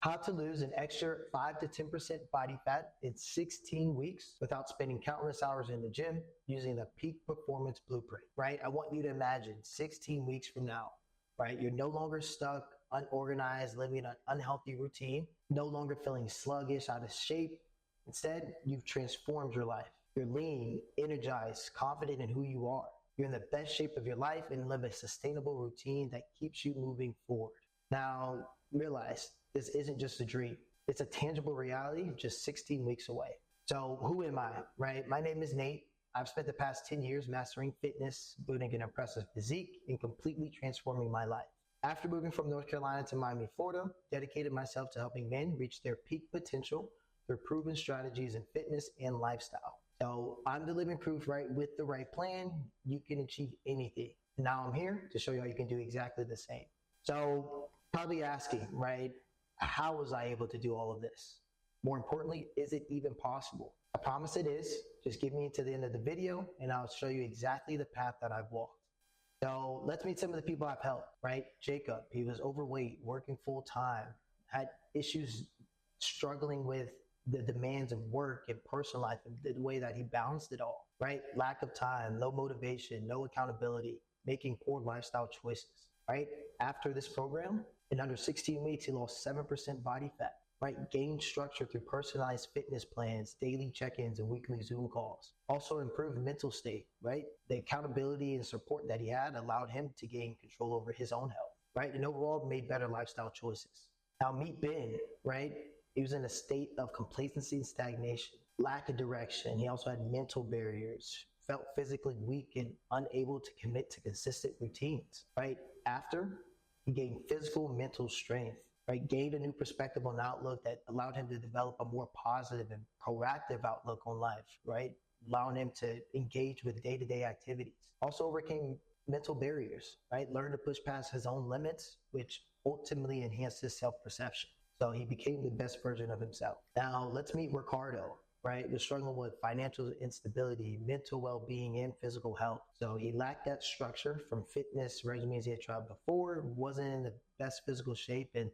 How to lose an extra 5 to 10% body fat in 16 weeks without spending countless hours in the gym using the Peak Performance Blueprint, right? I want you to imagine 16 weeks from now, right? You're no longer stuck, unorganized, living an unhealthy routine, no longer feeling sluggish, out of shape. Instead, you've transformed your life. You're lean, energized, confident in who you are. You're in the best shape of your life and live a sustainable routine that keeps you moving forward. Now, realize this isn't just a dream. It's a tangible reality just 16 weeks away. So who am I, right? My name is Nate. I've spent the past 10 years mastering fitness, building an impressive physique, and completely transforming my life. After moving from North Carolina to Miami, Florida, dedicated myself to helping men reach their peak potential through proven strategies in fitness and lifestyle. So I'm the living proof, right? With the right plan, you can achieve anything. Now I'm here to show you how you can do exactly the same. So probably asking, right? How was I able to do all of this? More importantly, is it even possible? I promise it is. Just give me to the end of the video and I'll show you exactly the path that I've walked. So let's meet some of the people I've helped, right? Jacob, he was overweight, working full time, had issues struggling with the demands of work and personal life and the way that he balanced it all, right? Lack of time, no motivation, no accountability, making poor lifestyle choices, right? After this program, in under 16 weeks, he lost 7% body fat, right? Gained structure through personalized fitness plans, daily check-ins, and weekly Zoom calls. Also improved mental state, right? The accountability and support that he had allowed him to gain control over his own health, right? And overall made better lifestyle choices. Now meet Ben, right? He was in a state of complacency and stagnation, lack of direction. He also had mental barriers, felt physically weak and unable to commit to consistent routines, right? After, he gained physical, mental strength, right? Gained a new perspective on outlook that allowed him to develop a more positive and proactive outlook on life, right? Allowing him to engage with day-to-day activities. Also overcame mental barriers, right? Learned to push past his own limits, which ultimately enhanced his self-perception. So he became the best version of himself. Now let's meet Ricardo, right? Was struggling with financial instability, mental well-being, and physical health. So he lacked that structure from fitness regimens he had tried before, wasn't in the best physical shape, and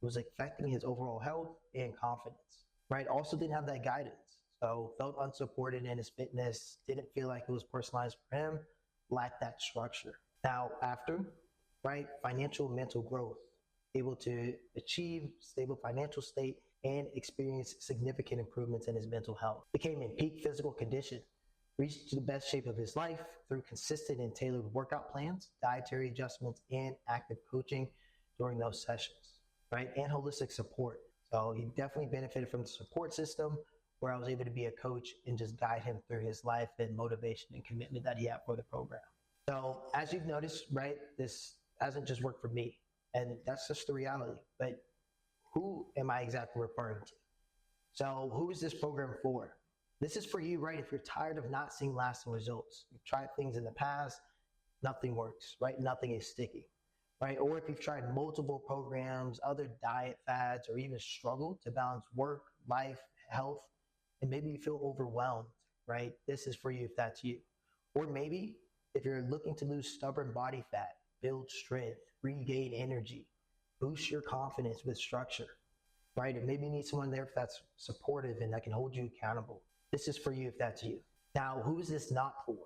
was affecting his overall health and confidence, right? Also didn't have that guidance. So felt unsupported in his fitness, didn't feel like it was personalized for him, lacked that structure. Now after, right, financial mental growth, able to achieve stable financial state and experience significant improvements in his mental health. Became in peak physical condition, reached the best shape of his life through consistent and tailored workout plans, dietary adjustments, and active coaching during those sessions, right? And holistic support. So he definitely benefited from the support system where I was able to be a coach and just guide him through his life and motivation and commitment that he had for the program. So as you've noticed, right, this hasn't just worked for me, and that's just the reality. But who am I exactly referring to? So who is this program for? This is for you, right? If you're tired of not seeing lasting results, you've tried things in the past, nothing works, right? Nothing is sticky, right? Or if you've tried multiple programs, other diet fads, or even struggled to balance work, life, health, and maybe you feel overwhelmed, right? This is for you if that's you. Or maybe if you're looking to lose stubborn body fat, build strength, regain energy, boost your confidence with structure, right? And maybe you need someone there that's supportive and that can hold you accountable. This is for you if that's you. Now, who is this not for,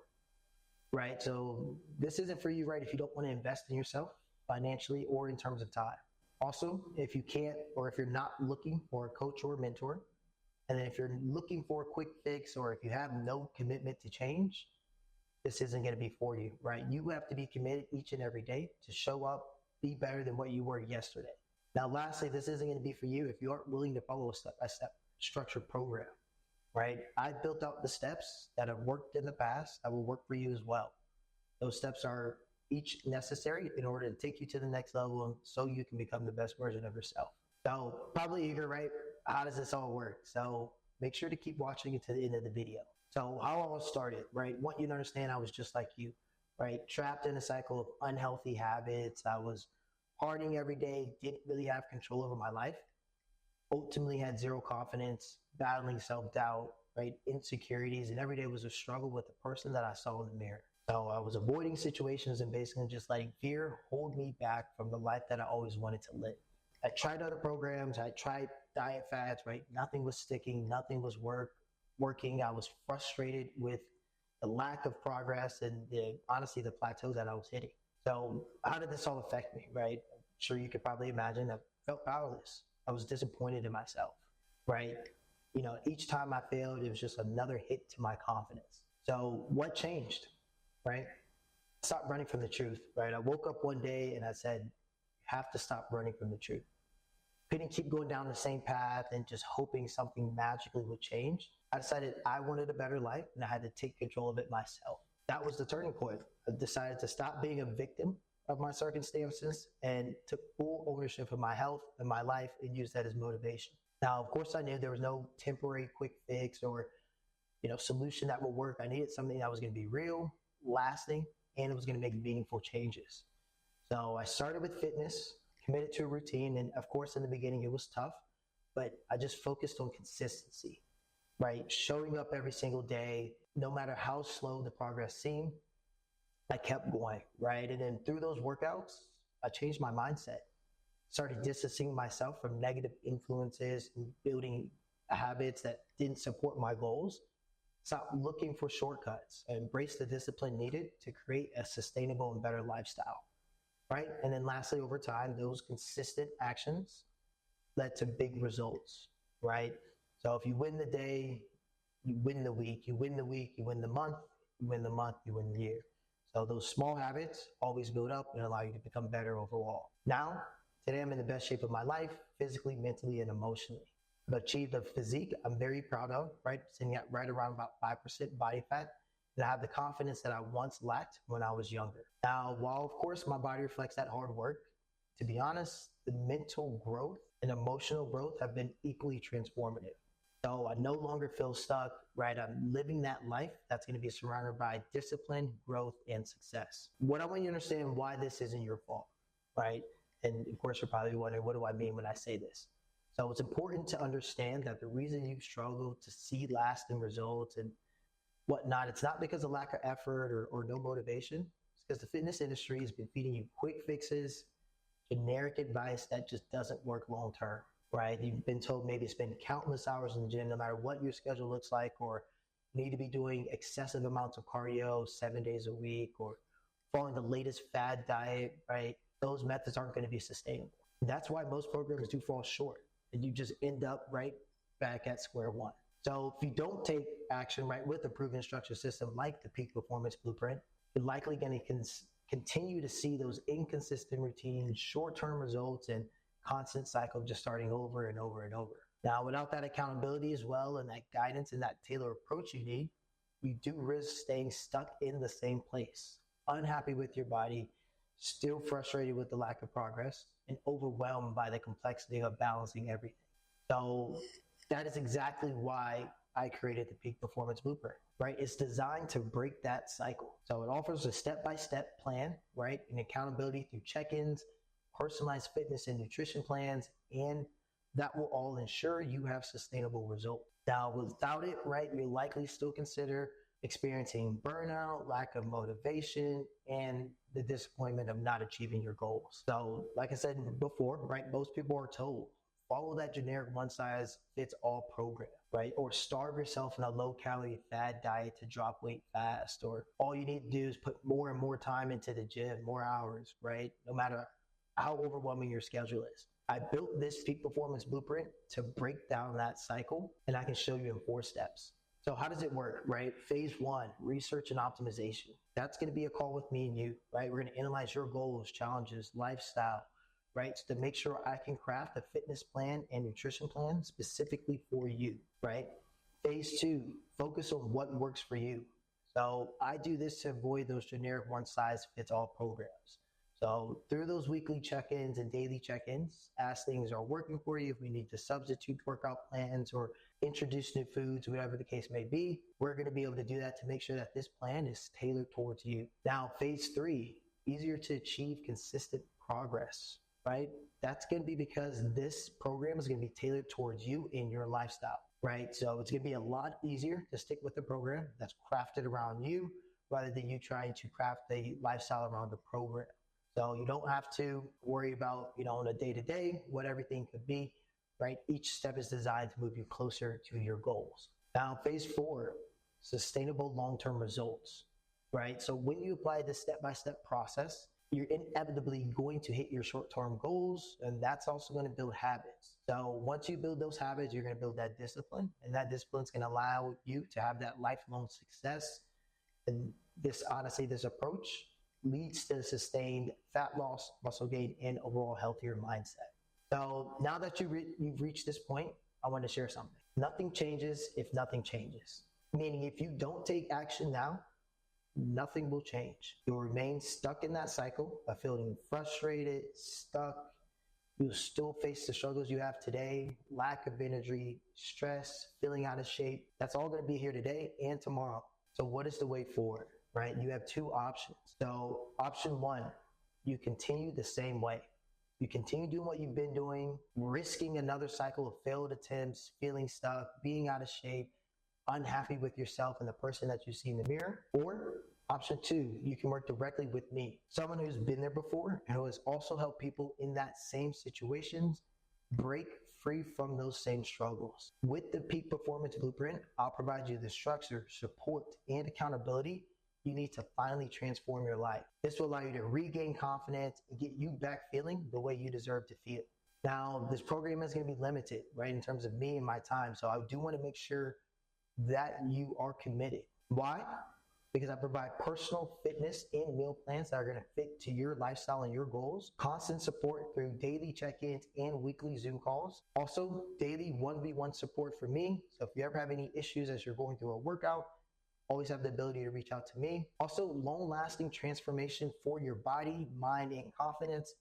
right? So this isn't for you, right, if you don't want to invest in yourself financially or in terms of time. Also, if you can't, or if you're not looking for a coach or a mentor, and then if you're looking for a quick fix, or if you have no commitment to change, this isn't going to be for you, right? You have to be committed each and every day to show up, be better than what you were yesterday. Now, lastly, this isn't going to be for you if you aren't willing to follow a step-by-step structured program, right? I built out the steps that have worked in the past that will work for you as well. Those steps are each necessary in order to take you to the next level so you can become the best version of yourself. So probably eager, right? How does this all work? So make sure to keep watching it to the end of the video. So how I all started, right? I want you to understand I was just like you, right? Trapped in a cycle of unhealthy habits. I was partying every day, didn't really have control over my life. Ultimately had zero confidence, battling self-doubt, right? Insecurities, and every day was a struggle with the person that I saw in the mirror. So I was avoiding situations and basically just letting fear hold me back from the life that I always wanted to live. I tried other programs. I tried diet fads, right? Nothing was sticking. Nothing was working. I was frustrated with the lack of progress and honestly, the plateau that I was hitting. So how did this all affect me, right? I'm sure you could probably imagine I felt powerless. I was disappointed in myself, right? Each time I failed, it was just another hit to my confidence. So what changed, right? Stop running from the truth, right? I woke up one day and I said, you have to stop running from the truth. Couldn't keep going down the same path and just hoping something magically would change. I decided I wanted a better life and I had to take control of it myself. That was the turning point. I decided to stop being a victim of my circumstances and took full ownership of my health and my life and used that as motivation. Now, of course, I knew there was no temporary quick fix or solution that would work. I needed something that was going to be real, lasting, and it was going to make meaningful changes. So I started with fitness, committed to a routine, and of course, in the beginning, it was tough, but I just focused on consistency, right? Showing up every single day, no matter how slow the progress seemed, I kept going, right? And then through those workouts, I changed my mindset, started distancing myself from negative influences and building habits that didn't support my goals. Stop looking for shortcuts and embrace the discipline needed to create a sustainable and better lifestyle, right? And then lastly, over time, those consistent actions led to big results, right? So if you win the day, you win the week, you win the week, you win the month, you win the month, you win the year. So those small habits always build up and allow you to become better overall. Now, today I'm in the best shape of my life, physically, mentally, and emotionally. I've achieved a physique I'm very proud of, right? Sitting at right around about 5% body fat. And I have the confidence that I once lacked when I was younger. Now, while of course my body reflects that hard work, to be honest, the mental growth and emotional growth have been equally transformative. So I no longer feel stuck, right? I'm living that life that's going to be surrounded by discipline, growth, and success. What I want you to understand why this isn't your fault, right? And of course, you're probably wondering, what do I mean when I say this? So it's important to understand that the reason you struggle to see lasting results and whatnot, it's not because of lack of effort or no motivation. It's because the fitness industry has been feeding you quick fixes, generic advice that just doesn't work long term, right? You've been told maybe spend countless hours in the gym no matter what your schedule looks like, or need to be doing excessive amounts of cardio 7 days a week, or following the latest fad diet, right? Those methods aren't going to be sustainable. That's why most programs do fall short, and you just end up right back at square one. So if you don't take action right with a proven structure system like the Peak Performance Blueprint, you're likely going to continue to see those inconsistent routines, short-term results, and constant cycle of just starting over and over and over. Now, without that accountability as well and that guidance and that tailored approach you need, you do risk staying stuck in the same place, unhappy with your body, still frustrated with the lack of progress, and overwhelmed by the complexity of balancing everything. So that is exactly why I created the Peak Performance Blueprint, right? It's designed to break that cycle. So it offers a step-by-step plan, right? And accountability through check-ins, personalized fitness and nutrition plans, and that will all ensure you have sustainable results. Now, without it, right, you'll likely still consider experiencing burnout, lack of motivation, and the disappointment of not achieving your goals. So, like I said before, right, most people are told, follow that generic one-size-fits-all program, right? Or starve yourself in a low-calorie fad diet to drop weight fast. Or all you need to do is put more and more time into the gym, more hours, right? No matter how overwhelming your schedule is. I built this Peak Performance Blueprint to break down that cycle, and I can show you in 4 steps. So how does it work, right? Phase 1, research and optimization. That's going to be a call with me and you, right? We're going to analyze your goals, challenges, lifestyle, right? So to make sure I can craft a fitness plan and nutrition plan specifically for you, right? Phase 2, focus on what works for you. So I do this to avoid those generic one-size-fits-all programs. So through those weekly check-ins and daily check-ins, as things are working for you, if we need to substitute workout plans or introduce new foods, whatever the case may be, we're going to be able to do that to make sure that this plan is tailored towards you. Now, phase 3, easier to achieve consistent progress, right? That's going to be because this program is going to be tailored towards you in your lifestyle, right? So it's going to be a lot easier to stick with the program that's crafted around you rather than you trying to craft a lifestyle around the program. So you don't have to worry about, on a day to day, what everything could be, right? Each step is designed to move you closer to your goals. Now, phase 4, sustainable long-term results, right? So when you apply this step-by-step process, you're inevitably going to hit your short-term goals, and that's also going to build habits. So once you build those habits, you're going to build that discipline, and that discipline is going to allow you to have that lifelong success. And this approach leads to sustained fat loss, muscle gain, and overall healthier mindset. So now that you've reached this point, I want to share something. Nothing changes if nothing changes. Meaning if you don't take action now, nothing will change. You'll remain stuck in that cycle of feeling frustrated, stuck. You'll still face the struggles you have today, lack of energy, stress, feeling out of shape. That's all going to be here today and tomorrow. So what is the way forward, right? You have 2 options. So option 1, you continue the same way. You continue doing what you've been doing, risking another cycle of failed attempts, feeling stuck, being out of shape, unhappy with yourself and the person that you see in the mirror. Or option 2, you can work directly with me, someone who's been there before and who has also helped people in that same situations break free from those same struggles. With the Peak Performance Blueprint, I'll provide you the structure, support, and accountability you need to finally transform your life. This will allow you to regain confidence and get you back feeling the way you deserve to feel. Now, this program is going to be limited, right, in terms of me and my time. So I do want to make sure that you are committed. Why? Because I provide personal fitness and meal plans that are going to fit to your lifestyle and your goals. Constant support through daily check-ins and weekly Zoom calls. Also, daily 1v1 support for me. So if you ever have any issues as you're going through a workout, always have the ability to reach out to me. Also, long-lasting transformation for your body, mind, and confidence.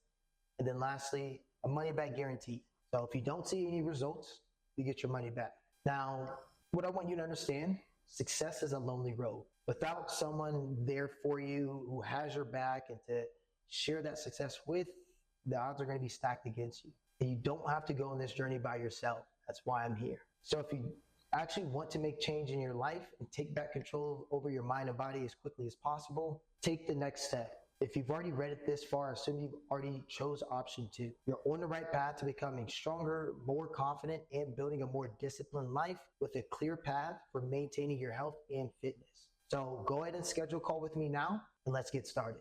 And then lastly, a money-back guarantee. So if you don't see any results, you get your money back. Now, what I want you to understand, success is a lonely road. Without someone there for you who has your back and to share that success with, the odds are going to be stacked against you. And you don't have to go on this journey by yourself. That's why I'm here. So if you actually want to make change in your life and take back control over your mind and body as quickly as possible, take the next step. If you've already read it this far, assume you've already chose option 2. You're on the right path to becoming stronger, more confident, and building a more disciplined life with a clear path for maintaining your health and fitness. So go ahead and schedule a call with me now, and let's get started.